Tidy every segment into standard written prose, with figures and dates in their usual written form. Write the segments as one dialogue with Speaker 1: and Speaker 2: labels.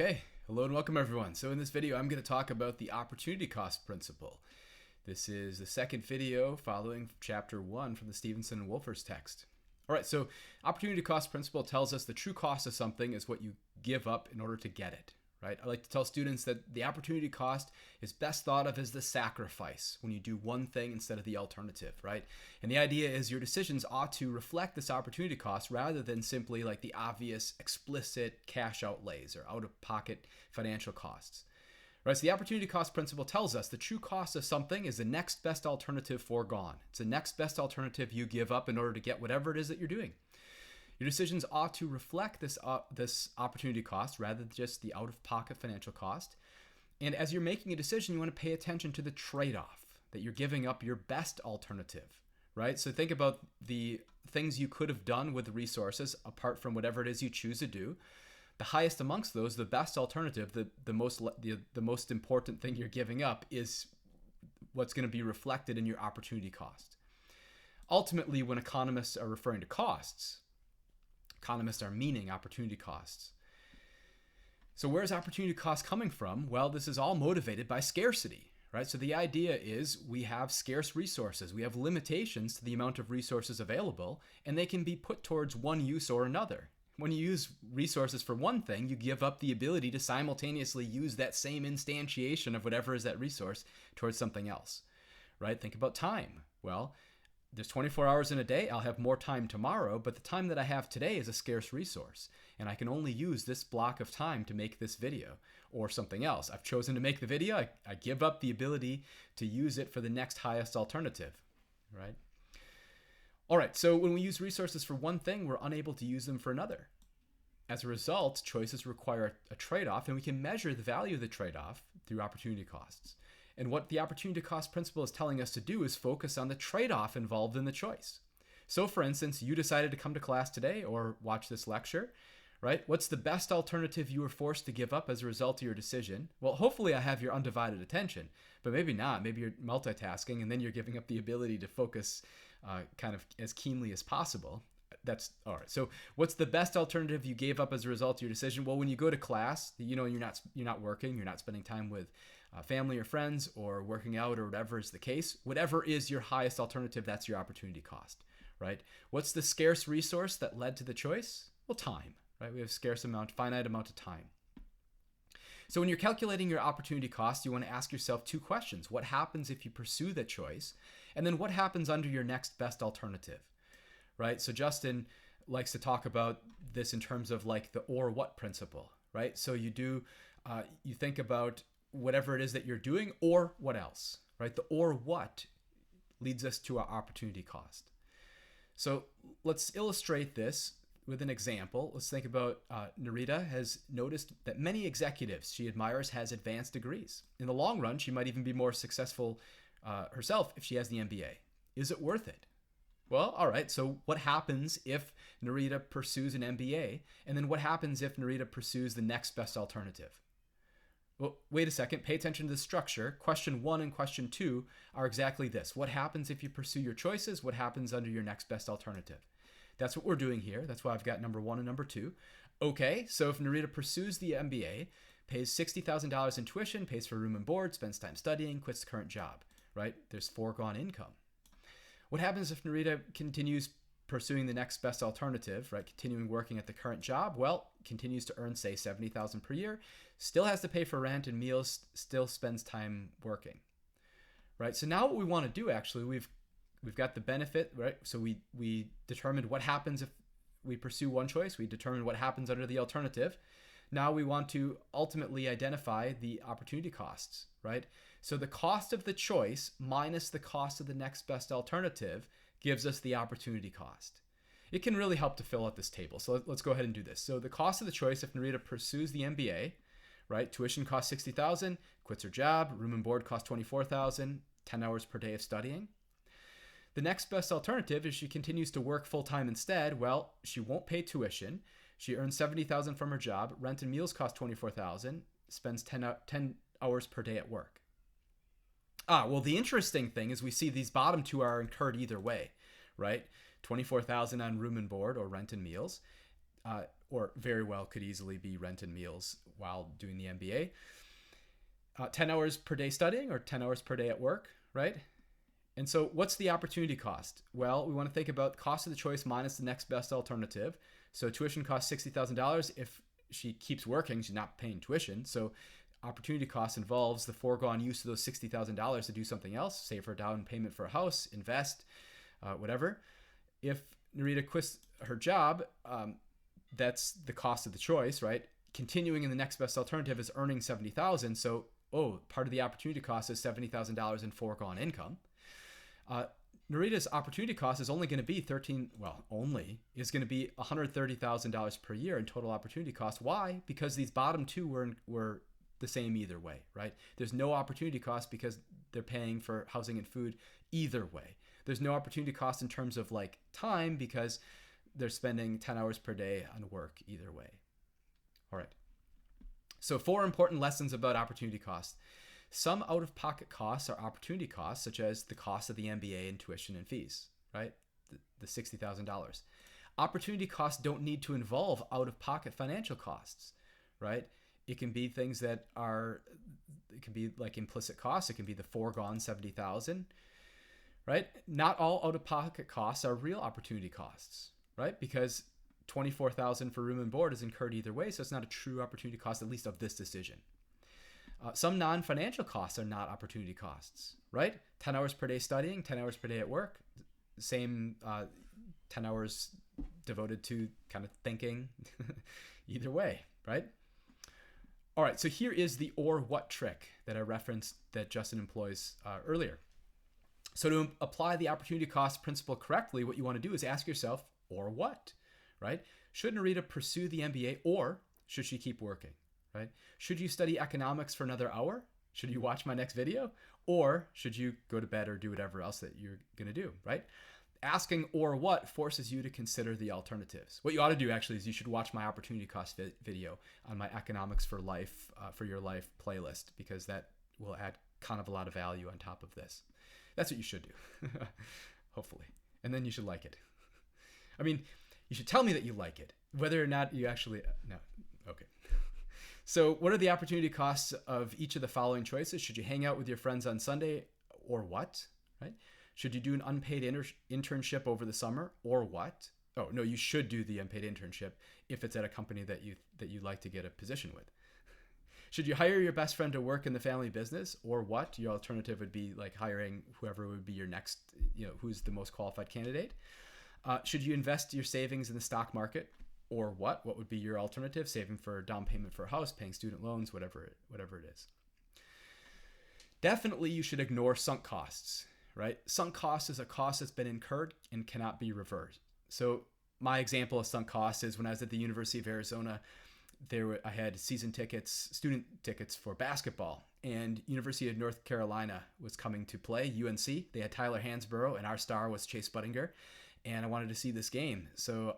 Speaker 1: Okay, hello and welcome everyone. So in this video, I'm going to talk about the opportunity cost principle. This is the second video following chapter 1 from the Stevenson Wolfers text. All right, so opportunity cost principle tells us the true cost of something is what you give up in order to get it, right? I like to tell students that the opportunity cost is best thought of as the sacrifice when you do one thing instead of the alternative, right? And the idea is your decisions ought to reflect this opportunity cost rather than simply like the obvious explicit cash outlays or out-of-pocket financial costs. Right, so the opportunity cost principle tells us the true cost of something is the next best alternative foregone. It's the next best alternative you give up in order to get whatever it is that you're doing. Your decisions ought to reflect this opportunity cost rather than just the out-of-pocket financial cost. And as you're making a decision, you want to pay attention to the trade-off, that you're giving up your best alternative, right? So think about the things you could have done with the resources apart from whatever it is you choose to do. The highest amongst those, the best alternative, the most important thing you're giving up is what's going to be reflected in your opportunity cost. Ultimately, when economists are referring to costs, economists are meaning opportunity costs. So where's opportunity cost coming from? Well, this is all motivated by scarcity, right? So the idea is we have scarce resources. We have limitations to the amount of resources available, and they can be put towards one use or another. When you use resources for one thing, you give up the ability to simultaneously use that same instantiation of whatever is that resource towards something else, right? Think about time. Well, there's 24 hours in a day. I'll have more time tomorrow, but the time that I have today is a scarce resource, and I can only use this block of time to make this video or something else. I've chosen to make the video. I give up the ability to use it for the next highest alternative, right? All right, so when we use resources for one thing, we're unable to use them for another. As a result, choices require a trade-off, and we can measure the value of the trade-off through opportunity costs. And what the opportunity cost principle is telling us to do is focus on the trade-off involved in the choice. So for instance, you decided to come to class today or watch this lecture, right? What's the best alternative you were forced to give up as a result of your decision? Well, hopefully I have your undivided attention, but maybe not. Maybe you're multitasking and then you're giving up the ability to focus kind of as keenly as possible. That's all right. So what's the best alternative you gave up as a result of your decision? Well, when you go to class, you're not working, you're not spending time with family or friends or working out or whatever is the case. Whatever is your highest alternative, that's your opportunity cost, right? What's the scarce resource that led to the choice? Well, time, right? We have finite amount of time. So when you're calculating your opportunity cost, you want to ask yourself two questions. What happens if you pursue the choice? And then what happens under your next best alternative, right? So Justin likes to talk about this in terms of like the or what principle, right? So you think about whatever it is that you're doing or what else, right? The or what leads us to our opportunity cost. So let's illustrate this with an example. Let's think about Narita has noticed that many executives she admires has advanced degrees. In the long run, she might even be more successful herself if she has the MBA. Is it worth it? Well, all right. So what happens if Narita pursues an MBA? And then what happens if Narita pursues the next best alternative? Well, wait a second. Pay attention to the structure. Question 1 and question 2 are exactly this. What happens if you pursue your choices? What happens under your next best alternative? That's what we're doing here. That's why I've got number 1 and number 2. Okay, so if Narita pursues the MBA, pays $60,000 in tuition, pays for room and board, spends time studying, quits the current job, right? There's foregone income. What happens if Narita continues pursuing the next best alternative, right? Continuing working at the current job? Well, continues to earn, say, $70,000 per year, still has to pay for rent and meals, still spends time working, right? So now what we want to do, actually, we've got the benefit, right? So we determined what happens if we pursue one choice. We determined what happens under the alternative. Now we want to ultimately identify the opportunity costs, right? So the cost of the choice minus the cost of the next best alternative gives us the opportunity cost. It can really help to fill out this table. So let's go ahead and do this. So the cost of the choice, if Narita pursues the MBA, right? Tuition costs $60,000, quits her job, room and board costs $24,000, 10 hours per day of studying. The next best alternative is she continues to work full-time instead. Well, she won't pay tuition. She earns $70,000 from her job. Rent and meals cost $24,000. Spends 10 hours per day at work. Well, the interesting thing is we see these bottom two are incurred either way, right? $24,000 on room and board or rent and meals, or very well could easily be rent and meals while doing the MBA. 10 hours per day studying or 10 hours per day at work, right? And so what's the opportunity cost? Well, we want to think about cost of the choice minus the next best alternative. So tuition costs $60,000. If she keeps working, she's not paying tuition. So opportunity cost involves the foregone use of those $60,000 to do something else, save for a down payment for a house, invest, whatever. If Narita quits her job, that's the cost of the choice, right? Continuing in the next best alternative is earning $70,000. So, part of the opportunity cost is $70,000 in foregone income. Narita's opportunity cost is only going to be $130,000 per year in total opportunity cost. Why? Because these bottom two were the same either way, right? There's no opportunity cost because they're paying for housing and food either way. There's no opportunity cost in terms of like time because they're spending 10 hours per day on work either way. All right. So 4 important lessons about opportunity cost. Some out-of-pocket costs are opportunity costs, such as the cost of the MBA and tuition and fees, right? The $60,000. Opportunity costs don't need to involve out-of-pocket financial costs, right? It can be things that it can be like implicit costs. It can be the foregone $70,000, right? Not all out-of-pocket costs are real opportunity costs, right? Because $24,000 for room and board is incurred either way, so it's not a true opportunity cost, at least of this decision. Some non-financial costs are not opportunity costs, right? 10 hours per day studying, 10 hours per day at work, same 10 hours devoted to kind of thinking either way, right? All right, so here is the or what trick that I referenced that Justin employs earlier. So to apply the opportunity cost principle correctly, what you want to do is ask yourself, or what, right? Should Narita pursue the MBA or should she keep working, right? Should you study economics for another hour? Should you watch my next video? Or should you go to bed or do whatever else that you're going to do, right? Asking or what forces you to consider the alternatives. What you ought to do actually is you should watch my opportunity cost video on my economics for life, for your life playlist, because that will add kind of a lot of value on top of this. That's what you should do, hopefully. And then you should like it. I mean, you should tell me that you like it, whether or not you actually, no, okay. So what are the opportunity costs of each of the following choices? Should you hang out with your friends on Sunday or what, right? Should you do an unpaid internship over the summer or what? Oh, no, you should do the unpaid internship if it's at a company that you'd like to get a position with. Should you hire your best friend to work in the family business or what? Your alternative would be like hiring whoever would be your next, who's the most qualified candidate. Should you invest your savings in the stock market or what? What would be your alternative? Saving for a down payment for a house, paying student loans, whatever it is. Definitely you should ignore sunk costs, right? Sunk cost is a cost that's been incurred and cannot be reversed. So my example of sunk cost is when I was at the University of Arizona, I had student tickets for basketball, and University of North Carolina was coming to play, UNC. They had Tyler Hansborough, and our star was Chase Buttinger. And I wanted to see this game.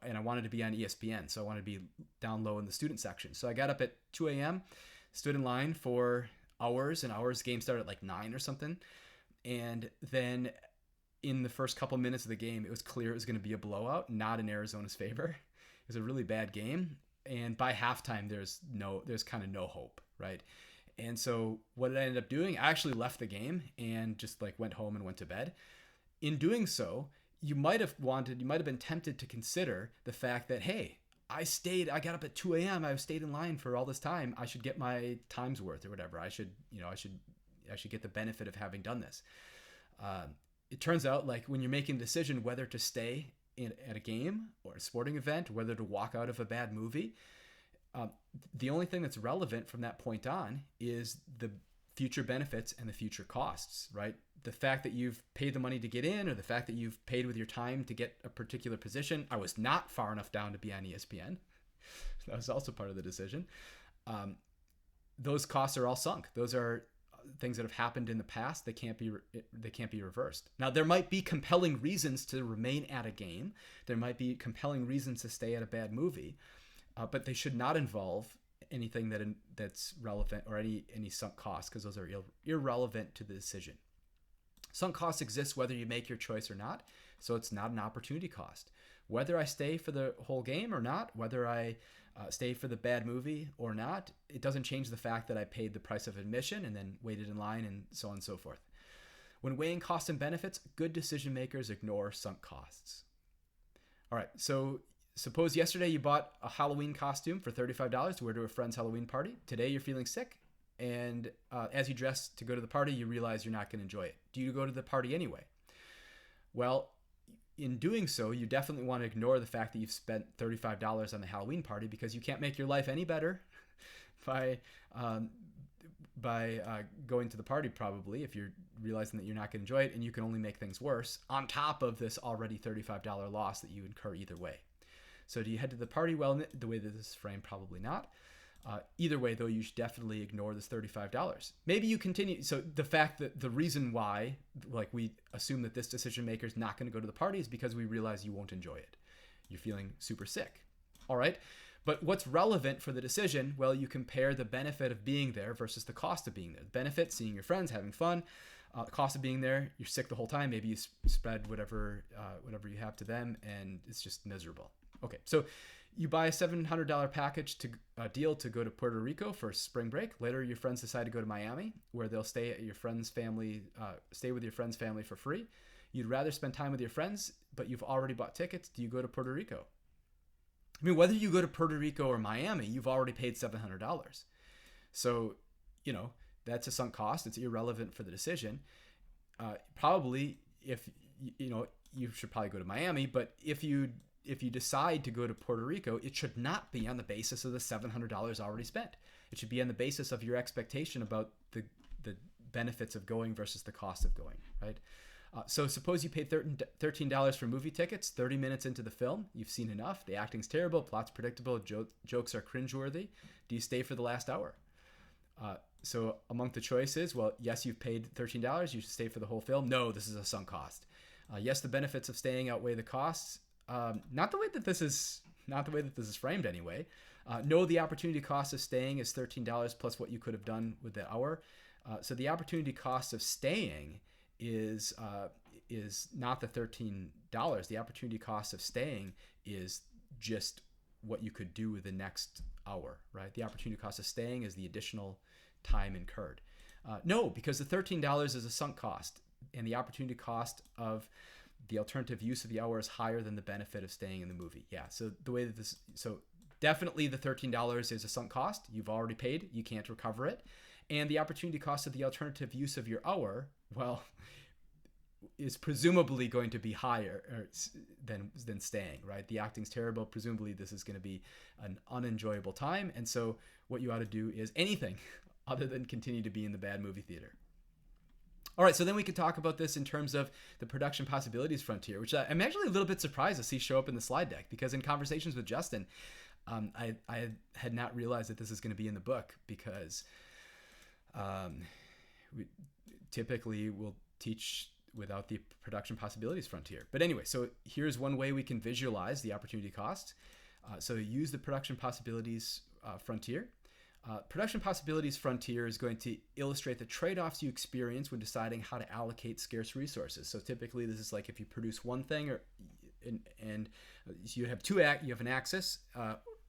Speaker 1: And I wanted to be on ESPN. So I wanted to be down low in the student section. So I got up at 2 a.m., stood in line for hours and hours. The game started at like 9 or something. And then in the first couple minutes of the game, it was clear it was going to be a blowout, not in Arizona's favor. It was a really bad game. And by halftime, there's kind of no hope, right? And so what did I end up doing? I actually left the game and just like went home and went to bed. In doing so, you might have been tempted to consider the fact that, hey, I got up at 2 a.m. I stayed in line for all this time. I should get my time's worth or whatever. I should get the benefit of having done this. It turns out like when you're making a decision whether to stay at a game or a sporting event, whether to walk out of a bad movie, the only thing that's relevant from that point on is the future benefits and the future costs, right? The fact that you've paid the money to get in or the fact that you've paid with your time to get a particular position. I was not far enough down to be on ESPN. That was also part of the decision. Those costs are all sunk. Those are things that have happened in the past. They can't be reversed. Now, there might be compelling reasons to remain at a game. There might be compelling reasons to stay at a bad movie, but they should not involve anything that's relevant or any sunk costs, because those are irrelevant to the decision. Sunk costs exist whether you make your choice or not, so it's not an opportunity cost. Whether I stay for the whole game or not, whether I stay for the bad movie or not, it doesn't change the fact that I paid the price of admission and then waited in line and so on and so forth. When weighing costs and benefits, good decision makers ignore sunk costs. All right, so suppose yesterday you bought a Halloween costume for $35 to wear to a friend's Halloween party. Today you're feeling sick, and as you dress to go to the party, you realize you're not going to enjoy it. Do you go to the party anyway? Well, in doing so, you definitely want to ignore the fact that you've spent $35 on the Halloween party, because you can't make your life any better by going to the party, probably, if you're realizing that you're not going to enjoy it, and you can only make things worse on top of this already $35 loss that you incur either way. So do you head to the party? Well, the way that this is framed, probably not. Either way, though, you should definitely ignore this $35. Maybe you continue. So the fact that the reason why, like, we assume that this decision maker is not going to go to the party is because we realize you won't enjoy it. You're feeling super sick. All right. But what's relevant for the decision? Well, you compare the benefit of being there versus the cost of being there. The benefit, seeing your friends, having fun. The cost of being there, you're sick the whole time. Maybe you spread whatever you have to them, and it's just miserable. Okay, so you buy a $700 package deal to go to Puerto Rico for spring break. Later, your friends decide to go to Miami, where they'll stay at your friend's family, stay with your friend's family for free. You'd rather spend time with your friends, but you've already bought tickets. Do you go to Puerto Rico? I mean, whether you go to Puerto Rico or Miami, you've already paid $700. So, that's a sunk cost. It's irrelevant for the decision. Probably, if you should probably go to Miami, but if you decide to go to Puerto Rico, it should not be on the basis of the $700 already spent. It should be on the basis of your expectation about the benefits of going versus the cost of going, right? So suppose you paid $13 for movie tickets, 30 minutes into the film. You've seen enough. The acting's terrible, plot's predictable, jokes are cringeworthy. Do you stay for the last hour? So among the choices, well, yes, you've paid $13. You should stay for the whole film. No, this is a sunk cost. Yes, the benefits of staying outweigh the costs. Not the way that this is framed anyway. No, the opportunity cost of staying is $13 plus what you could have done with the hour. So the opportunity cost of staying is not the $13. The opportunity cost of staying is just what you could do with the next hour, right? The opportunity cost of staying is the additional time incurred. No, because the $13 is a sunk cost, and the opportunity cost of the alternative use of the hour is higher than the benefit of staying in the movie. Yeah, so the way that so definitely the $13 is a sunk cost. You've already paid. You can't recover it. And the opportunity cost of the alternative use of your hour, well, is presumably going to be higher than staying, right? The acting's terrible. Presumably this is going to be an unenjoyable time. And so what you ought to do is anything other than continue to be in the bad movie theater. All right, so then we could talk about this in terms of the production possibilities frontier, which I'm actually a little bit surprised to see show up in the slide deck, because in conversations with Justin, I had not realized that this is going to be in the book, because we typically will teach without the production possibilities frontier. But anyway, so here's one way we can visualize the opportunity cost. So use the production possibilities frontier. Production possibilities frontier is going to illustrate the trade-offs you experience when deciding how to allocate scarce resources. So typically this is like if you produce one thing, and you have you have an axis,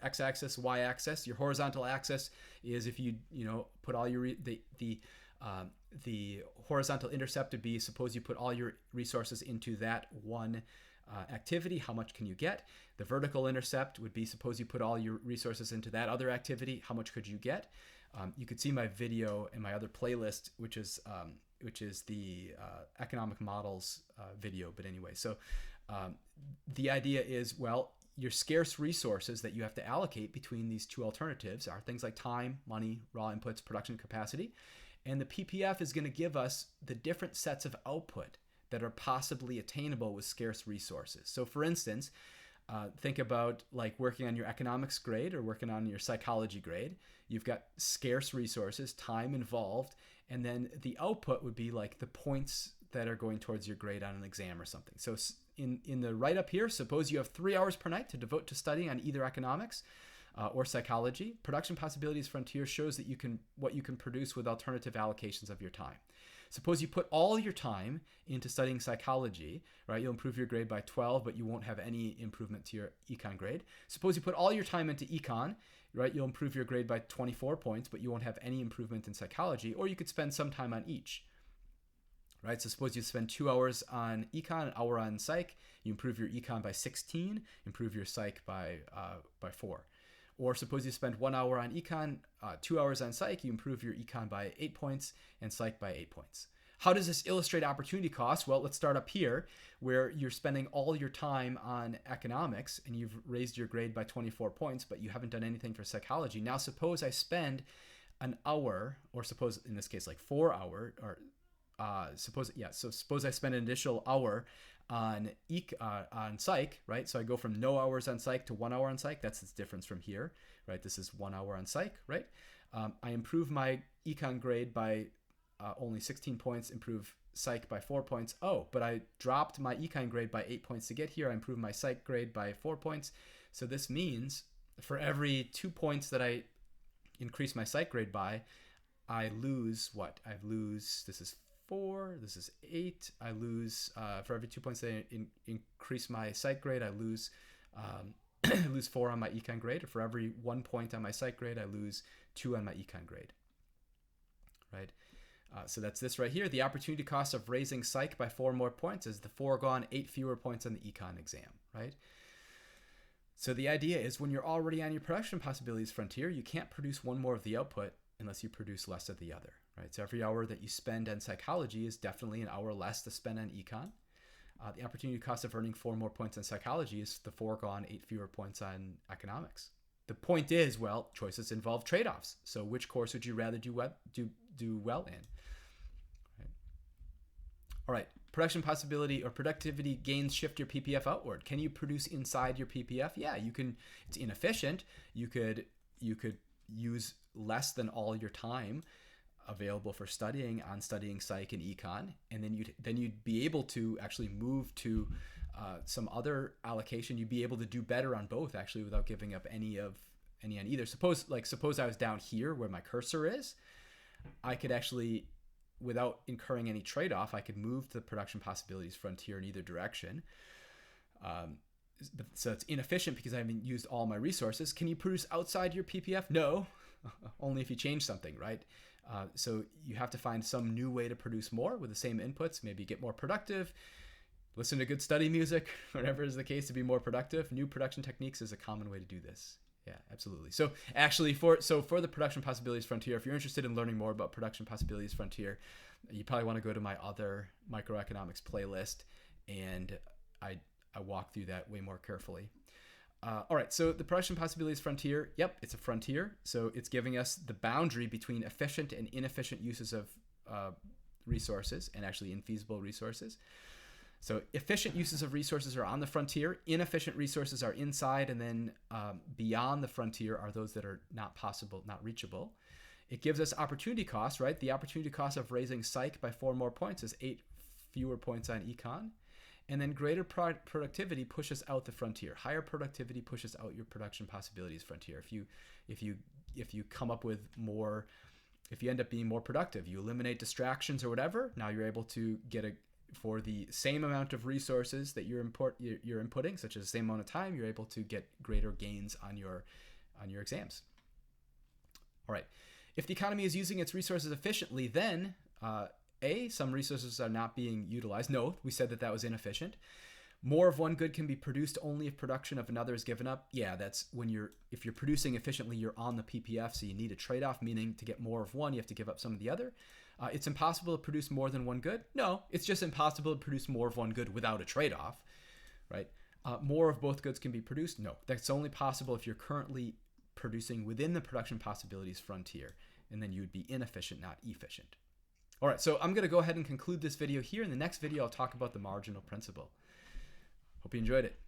Speaker 1: x-axis, y-axis. Your horizontal axis is if you put all your the horizontal intercept would be, suppose you put all your resources into that one activity, how much can you get? The vertical intercept would be, suppose you put all your resources into that other activity, how much could you get? You could see my video in my other playlist, which is the economic models video. But anyway, so the idea is, well, your scarce resources that you have to allocate between these two alternatives are things like time, money, raw inputs, production capacity. And the PPF is going to give us the different sets of output that are possibly attainable with scarce resources. So for instance, think about like working on your economics grade or working on your psychology grade. You've got scarce resources, time involved, and then the output would be like the points that are going towards your grade on an exam or something. So in the write-up here, suppose you have 3 hours per night to devote to studying on either economics or psychology. Production possibilities frontier shows that what you can produce with alternative allocations of your time. Suppose you put all your time into studying psychology, right? You'll improve your grade by 12, but you won't have any improvement to your econ grade. Suppose you put all your time into econ, right? You'll improve your grade by 24 points, but you won't have any improvement in psychology, or you could spend some time on each. Right, so suppose you spend 2 hours on econ, an hour on psych. You improve your econ by 16, improve your psych by 4. Or suppose you spend 1 hour on econ, 2 hours on psych. You improve your econ by 8 points and psych by 8 points. How does this illustrate opportunity cost? Well, let's start up here where you're spending all your time on economics and you've raised your grade by 24 points, but you haven't done anything for psychology. Now suppose I spend an hour, or suppose in this case like 4 hours, or suppose I spend an additional hour on psych, right? So I go from no hours on psych to 1 hour on psych. That's its difference from here, right? This is 1 hour on psych, right? I improve my econ grade by only 16 points, improve psych by 4 points. Oh, but I dropped my econ grade by 8 points to get here. I improved my psych grade by 4 points. So this means for every 2 points that I increase my psych grade by, I lose what? This is 4, this is 8. I lose, for every 2 points that I increase my psych grade, I lose lose 4 on my econ grade. Or for every 1 point on my psych grade, I lose 2 on my econ grade, right? So that's this right here. The opportunity cost of raising psych by 4 more points is the foregone 8 fewer points on the econ exam, right? So the idea is when you're already on your production possibilities frontier, you can't produce one more of the output unless you produce less of the other. Right, so every hour that you spend on psychology is definitely an hour less to spend on econ. The opportunity cost of earning 4 more points on psychology is the foregone 8 fewer points on economics. The point is, well, choices involve trade-offs. So which course would you rather do well in? Right. All right, production possibility or productivity gains shift your PPF outward. Can you produce inside your PPF? Yeah, you can. It's inefficient. You could use less than all your time available for studying psych and econ, and then you'd be able to actually move to some other allocation. You'd be able to do better on both actually without giving up any on either. Suppose I was down here where my cursor is, I could actually, without incurring any trade-off, I could move to the production possibilities frontier in either direction. So it's inefficient because I haven't used all my resources. Can you produce outside your PPF? No, only if you change something, right? So you have to find some new way to produce more with the same inputs, maybe get more productive, listen to good study music, whatever is the case to be more productive. New production techniques is a common way to do this. Yeah, absolutely. So actually for the Production Possibilities Frontier, if you're interested in learning more about Production Possibilities Frontier, you probably want to go to my other microeconomics playlist, and I walk through that way more carefully. All right, so the Production Possibilities Frontier, yep, it's a frontier. So it's giving us the boundary between efficient and inefficient uses of resources and actually infeasible resources. So efficient uses of resources are on the frontier, inefficient resources are inside, and then beyond the frontier are those that are not possible, not reachable. It gives us opportunity costs, right? The opportunity cost of raising psych by 4 more points is 8 fewer points on econ. And then greater productivity pushes out the frontier. Higher productivity pushes out your Production Possibilities Frontier. If you come up with more, if you end up being more productive, you eliminate distractions or whatever, now you're able to get for the same amount of resources that you're inputting, such as the same amount of time, you're able to get greater gains on your exams. All right. If the economy is using its resources efficiently, then some resources are not being utilized. No, we said that was inefficient. More of one good can be produced only if production of another is given up. Yeah, that's if you're producing efficiently, you're on the PPF, so you need a trade-off, meaning to get more of one, you have to give up some of the other. It's impossible to produce more than one good. No, it's just impossible to produce more of one good without a trade-off, right? More of both goods can be produced. No, that's only possible if you're currently producing within the Production Possibilities Frontier, and then you would be inefficient, not efficient. All right, so I'm going to go ahead and conclude this video here. In the next video, I'll talk about the marginal principle. Hope you enjoyed it.